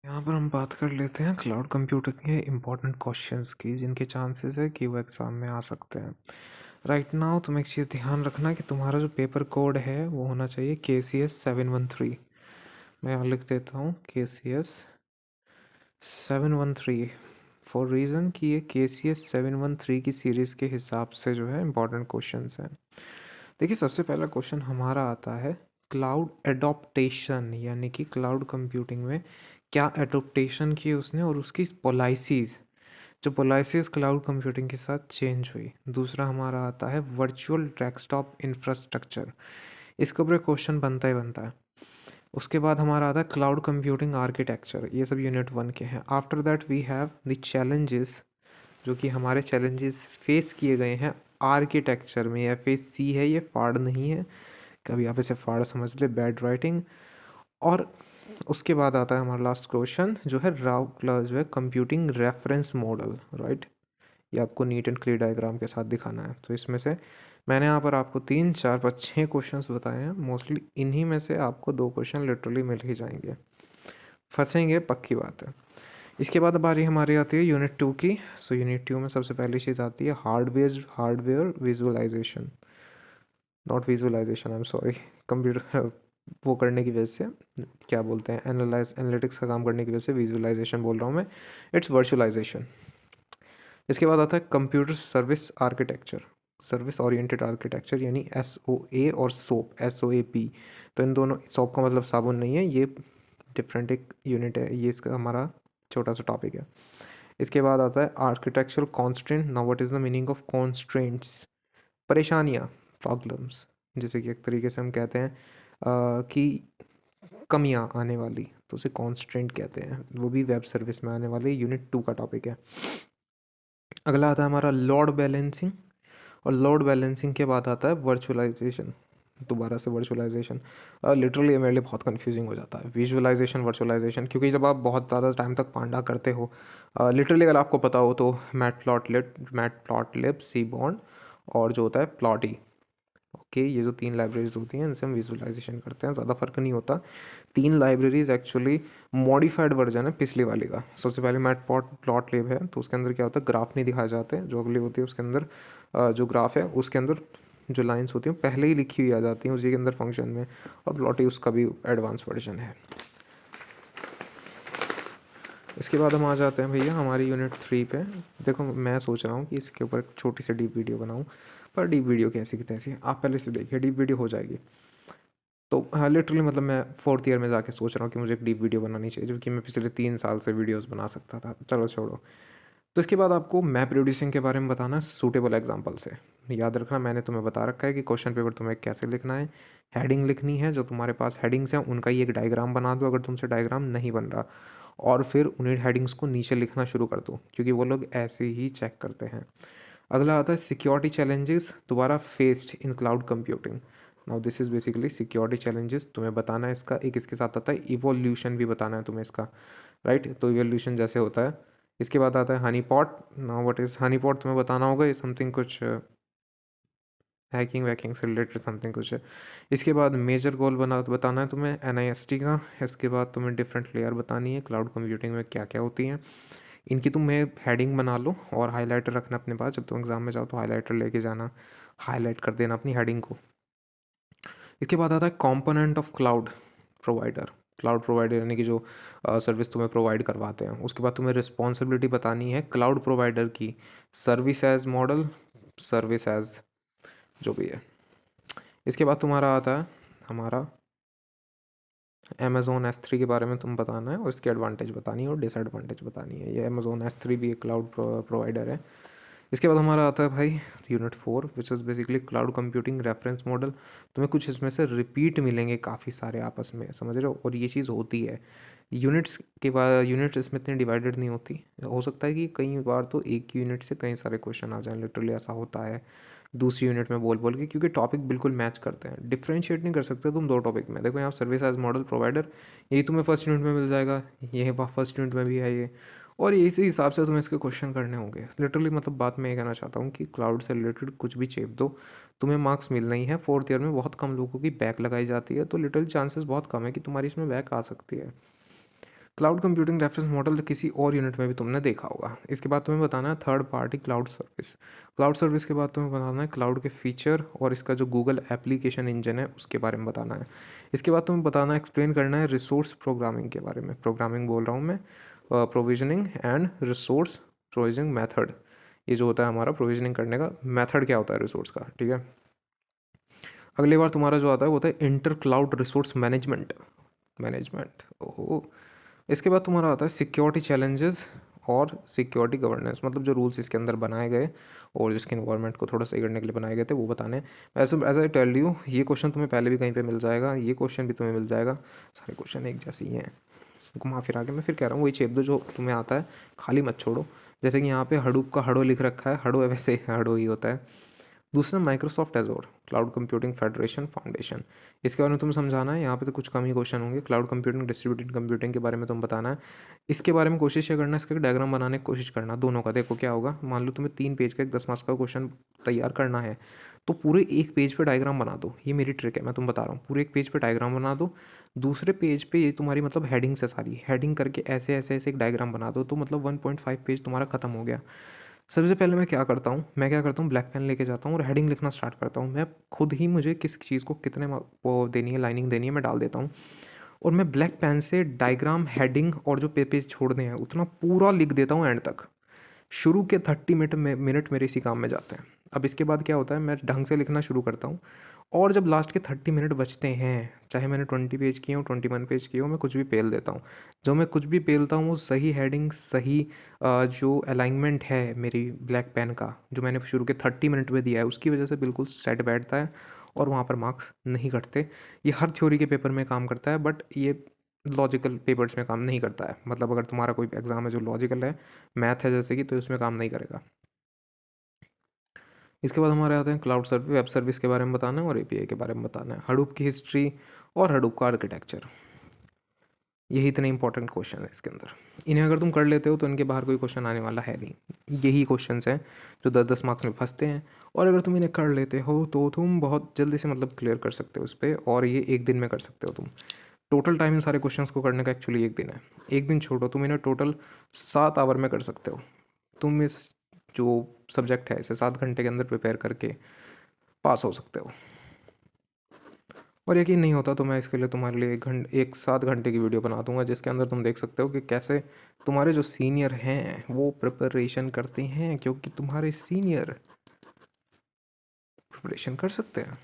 यहाँ पर हम बात कर लेते हैं क्लाउड कंप्यूटिंग के इम्पोर्टेंट क्वेश्चंस की जिनके चांसेस है कि वो एग्ज़ाम में आ सकते हैं। राइट नाउ तुम एक चीज़ ध्यान रखना कि तुम्हारा जो पेपर कोड है वो होना चाहिए KCS 713। मैं यहाँ लिख देता हूँ KCS 713 फॉर रीज़न कि ये KCS 713 की सीरीज़ के हिसाब से जो है इम्पोर्टेंट क्वेश्चंस हैं। देखिए सबसे पहला क्वेश्चन हमारा आता है क्लाउड एडॉप्टेशन, यानी कि क्लाउड कंप्यूटिंग में क्या एडॉप्टेशन की उसने और उसकी पॉलिसीज़, जो पॉलिसीज़ क्लाउड कंप्यूटिंग के साथ चेंज हुई। दूसरा हमारा आता है वर्चुअल डेस्कटॉप इंफ्रास्ट्रक्चर, इसके ऊपर क्वेश्चन बनता ही बनता है। उसके बाद हमारा आता है क्लाउड कंप्यूटिंग आर्किटेक्चर, ये सब यूनिट 1 के हैं। After that we have the challenges, जो कि हमारे चैलेंजेस फेस किए गए हैं आर्किटेक्चर में। FAC है, ये फाड़ नहीं है, कभी आप इसे फाड़ समझ ले, बैड राइटिंग। और उसके बाद आता है हमारा लास्ट क्वेश्चन जो है जो है कंप्यूटिंग रेफरेंस मॉडल, राइट। ये आपको नीट एंड क्लियर डायग्राम के साथ दिखाना है। तो इसमें से मैंने यहाँ पर आपको 3 4 5 6 क्वेश्चंस बताए हैं। मोस्टली इन्हीं में से आपको 2 क्वेश्चन लिटरली मिल ही जाएंगे, फंसेंगे पक्की बात है। इसके बाद बारी हमारी आती है यूनिट 2 की। सो यूनिट 2 में सबसे पहली चीज़ आती है hardware visualisation, not visualisation, I am sorry, computer वो करने की वजह से, क्या बोलते हैं, एनालिटिक्स का काम करने की वजह से विजुअलाइजेशन बोल रहा हूँ मैं, इट्स वर्चुअलाइजेशन। इसके बाद आता है computer service architecture, service oriented architecture, यानी SOA और SOAP। तो इन दोनों, सोप का मतलब साबुन नहीं है, ये डिफरेंट एक यूनिट है, ये इसका हमारा छोटा सा टॉपिक है। इसके बाद आता है architectural constraint. Now what is the meaning of constraints? परेशानियाँ, प्रॉब्लम्स, जैसे कि एक तरीके से हम कहते हैं कि कमियाँ आने वाली, तो उसे कॉन्स्ट्रेंट कहते हैं, वो भी वेब सर्विस में आने वाले यूनिट 2 का टॉपिक है। अगला आता है हमारा लोड बैलेंसिंग, और लोड बैलेंसिंग के बाद आता है वर्चुअलाइजेशन, दोबारा से वर्चुअलाइजेशन। लिटरली मेरे लिए बहुत कंफ्यूजिंग हो जाता है विजुअलाइजेशन वर्चुअलाइजेशन, क्योंकि जब आप बहुत ज़्यादा टाइम तक पांडा करते हो, लिटरली अगर आपको पता हो तो मैट प्लॉटलिब, सीबॉन्ड और जो होता है प्लॉटी, ओके, ये जो 3 लाइब्रेरीज होती हैं इनसे हम विजुअलाइजेशन करते हैं, ज़्यादा फर्क नहीं होता। 3 लाइब्रेरीज एक्चुअली मॉडिफाइड वर्जन है पिछली वाली का। सबसे पहले मैट प्लॉट लिब है, तो उसके अंदर क्या होता है, ग्राफ नहीं दिखाए जाते हैं। जो अगली होती है उसके अंदर जो ग्राफ है उसके अंदर जो लाइंस होती हैं पहले ही लिखी हुई आ जाती हैं उसी के अंदर फंक्शन में, और प्लॉटी उसका भी एडवांस वर्जन है। इसके बाद हम आ जाते हैं भैया हमारी यूनिट 3 पे। देखो मैं सोच रहा हूँ कि इसके ऊपर एक छोटी सी डीप वीडियो बनाऊँ, पर डीप वीडियो कैसी की तैसी, आप पहले से देखिए डीप वीडियो हो जाएगी। तो हाँ, लिटरली मतलब मैं 4th ईयर में जाके सोच रहा हूँ कि मुझे एक डीप वीडियो बनानी चाहिए, जबकि मैं पिछले 3 साल से वीडियोस बना सकता था। चलो छोड़ो। तो इसके बाद आपको मैप रिड्यूसिंग के बारे में बताना है सूटेबल एग्जांपल से। याद रखना मैंने तुम्हें बता रखा है कि क्वेश्चन पेपर तुम्हें कैसे लिखना है। हेडिंग लिखनी है, जो तुम्हारे पास हेडिंग्स हैं उनका ही एक डायग्राम बना दो अगर तुमसे डायग्राम नहीं बन रहा, और फिर उन्हीं हेडिंग्स को नीचे लिखना शुरू कर दो, क्योंकि वो लोग ऐसे ही चेक करते हैं। अगला आता है सिक्योरिटी चैलेंजेस दोबारा faced in cloud computing. Now this is basically security challenges तुम्हें बताना है इसका। एक इसके साथ आता है इवोल्यूशन भी बताना है तुम्हें इसका, राइट। तो इवोल्यूशन जैसे होता है। इसके बाद आता है Honey pot. Now what is Honey pot तुम्हें बताना होगा, ये समथिंग कुछ हैकिंग वैकिंग से रिलेटेड समथिंग कुछ है। इसके बाद मेजर गोल बताना है तुम्हें NIST का। इसके बाद तुम्हें डिफरेंट लेयर बतानी है क्लाउड कंप्यूटिंग में क्या क्या होती हैं। इनकी तुम्हें हेडिंग बना लो और हाइलाइटर रखना अपने पास, जब तुम एग्ज़ाम में जाओ तो हाइलाइटर लेके जाना, हाईलाइट कर देना अपनी हेडिंग को। इसके बाद आता है component of cloud provider. Cloud provider यानी कि जो सर्विस तुम्हें प्रोवाइड करवाते हैं। उसके बाद तुम्हें रिस्पॉन्सिबिलिटी बतानी है क्लाउड प्रोवाइडर की, service as model, service as जो भी है। इसके बाद तुम्हारा आता है हमारा Amazon S3 के बारे में तुम बताना है, और इसकी एडवांटेज बतानी है और डिसएडवांटेज बतानी है। ये Amazon S3 भी एक क्लाउड प्रोवाइडर है। इसके बाद हमारा आता है भाई unit 4, which is basically cloud computing reference model. तुम्हें कुछ इसमें से रिपीट मिलेंगे काफ़ी सारे आपस में, समझ रहे हो, और ये चीज़ होती है यूनिट्स के बाद। यूनिट्स इसमें इतनी डिवाइडेड नहीं होती, हो सकता है कि कई बार तो एक यूनिट से कई सारे क्वेश्चन आ जाएं, लिटरली ऐसा होता है दूसरी यूनिट में बोल बोल के, क्योंकि टॉपिक बिल्कुल मैच करते हैं। डिफ्रेंशिएट नहीं कर सकते तुम 2 टॉपिक में। देखो यहाँ सर्विस एज मॉडल प्रोवाइडर, यही तुम्हें फर्स्ट यूनिट में मिल जाएगा, ये फर्स्ट यूनिट में भी है ये, और इसी हिसाब से तुम्हें इसके क्वेश्चन करने होंगे। लिटरली मतलब बात मैं ये कहना चाहता हूँ कि क्लाउड से रिलेटेड कुछ भी चेप दो, तुम्हें मार्क्स मिलना ही है। 4th ईयर में बहुत कम लोगों की बैक लगाई जाती है, तो लिटरली चांसेस बहुत कम है कि तुम्हारी इसमें बैक आ सकती है। क्लाउड कंप्यूटिंग रेफरेंस मॉडल किसी और यूनिट में भी तुमने देखा होगा। इसके बाद तुम्हें बताना है third partly cloud service. Cloud service के बाद तुम्हें बताना है क्लाउड के फीचर और इसका जो गूगल एप्लीकेशन इंजन है उसके बारे में बताना है। इसके बाद तुम्हें बताना एक्सप्लेन करना है रिसोर्स प्रोग्रामिंग के बारे में। प्रोग्रामिंग बोल रहा हूँ मैं, provisioning and resource provisioning method. ये जो होता है हमारा प्रोविजनिंग करने का मेथड क्या होता है रिसोर्स का, ठीक है। अगली बार तुम्हारा जो आता है वो होता है इंटर क्लाउड रिसोर्स मैनेजमेंट। ओहो। इसके बाद तुम्हारा आता है सिक्योरिटी चैलेंजेस और सिक्योरिटी गवर्नेंस, मतलब जो रूल्स इसके अंदर बनाए गए और जिसके इन्वायरमेंट को थोड़ा सही करने के लिए बनाए गए थे वो बताने। ऐसे एज आई टेल यू, ये क्वेश्चन तुम्हें पहले भी कहीं पे मिल जाएगा, ये क्वेश्चन भी तुम्हें मिल जाएगा, सारे क्वेश्चन एक जैसे ही हैं। घुमा फिरा के मैं फिर कह रहा हूँ वही छेप दो जो तुम्हें आता है, खाली मत छोड़ो। जैसे कि यहाँ पे हडूप का हडो लिख रखा है, हडो है वैसे हडो ही होता है। दूसरा Microsoft Azure cloud computing federation foundation, इसके बारे में तुम्हें समझाना है। यहाँ पे तो कुछ कम ही क्वेश्चन होंगे। क्लाउड कंप्यूटिंग डिस्ट्रीब्यूटेड कंप्यूटिंग के बारे में तुम बताना है। इसके बारे में कोशिश ये करना है, इसका डायग्राम बनाने की कोशिश करना दोनों का। देखो क्या होगा, मान लो तुम्हें 3 पेज का एक 10 मार्क्स का क्वेश्चन तैयार करना है, तो पूरे एक पेज पे डायग्राम बना दो। ये मेरी ट्रिक है, मैं तुम बता रहा हूँ। पूरे एक पेज पे डायग्राम बना दो, दूसरे पेज पे ये तुम्हारी मतलब हेडिंग से सारी हेडिंग करके ऐसे ऐसे ऐसे एक डायग्राम बना दो, तो मतलब 1.5 पेज तुम्हारा खत्म हो गया। सबसे पहले मैं क्या करता हूँ, ब्लैक पेन लेके जाता हूँ और हेडिंग लिखना स्टार्ट करता हूँ। मैं खुद ही, मुझे किस चीज़ को कितने वो देनी है, लाइनिंग देनी है, मैं डाल देता हूँ। और मैं ब्लैक पेन से डायग्राम, हेडिंग और जो पेज छोड़ने हैं उतना पूरा लिख देता हूँ एंड तक। शुरू के 30 मिनट मेरे इसी काम में जाते हैं। अब इसके बाद क्या होता है, मैं ढंग से लिखना शुरू करता हूँ और जब लास्ट के 30 मिनट बचते हैं, चाहे मैंने 20 पेज किए हो, 21 पेज किए हो, मैं कुछ भी पेल देता हूँ। जो मैं कुछ भी पेलता हूँ वो सही हेडिंग, सही जो अलाइनमेंट है मेरी ब्लैक पेन का, जो मैंने शुरू के 30 मिनट में दिया है, उसकी वजह से बिल्कुल सेट बैठता है और वहाँ पर मार्क्स नहीं कटते। ये हर थ्योरी के पेपर में काम करता है, बट ये लॉजिकल पेपर्स में काम नहीं करता है। मतलब अगर तुम्हारा कोई एग्ज़ाम है जो लॉजिकल है, मैथ है जैसे कि, तो इसमें काम नहीं करेगा। इसके बाद हमारे आते हैं क्लाउड सर्विस, वेब सर्विस के बारे में बताना है और एपीआई के बारे में बताना है, हडूप की हिस्ट्री और हडूप का आर्किटेक्चर। यही इतने इंपॉर्टेंट क्वेश्चन है इसके अंदर। इन्हें अगर तुम कर लेते हो तो इनके बाहर कोई क्वेश्चन आने वाला है नहीं। यही क्वेश्चंस हैं जो 10-10 मार्क्स में फंसते हैं, और अगर तुम इन्हें कर लेते हो तो तुम बहुत जल्दी से मतलब क्लियर कर सकते हो इस पर, और ये एक दिन में कर सकते हो तुम। टोटल टाइम इन सारे क्वेश्चंस को करने का एक्चुअली एक दिन है। एक दिन छोड़ो, तुम इन्हें टोटल 7 आवर में कर सकते हो। तुम इस जो सब्जेक्ट है इसे 7 घंटे के अंदर प्रिपेयर करके पास हो सकते हो। और यकीन नहीं होता तो मैं इसके लिए तुम्हारे लिए एक 7 घंटे की वीडियो बना दूंगा, जिसके अंदर तुम देख सकते हो कि कैसे तुम्हारे जो सीनियर हैं वो प्रिपरेशन करते हैं, क्योंकि तुम्हारे सीनियर प्रिपरेशन कर सकते हैं।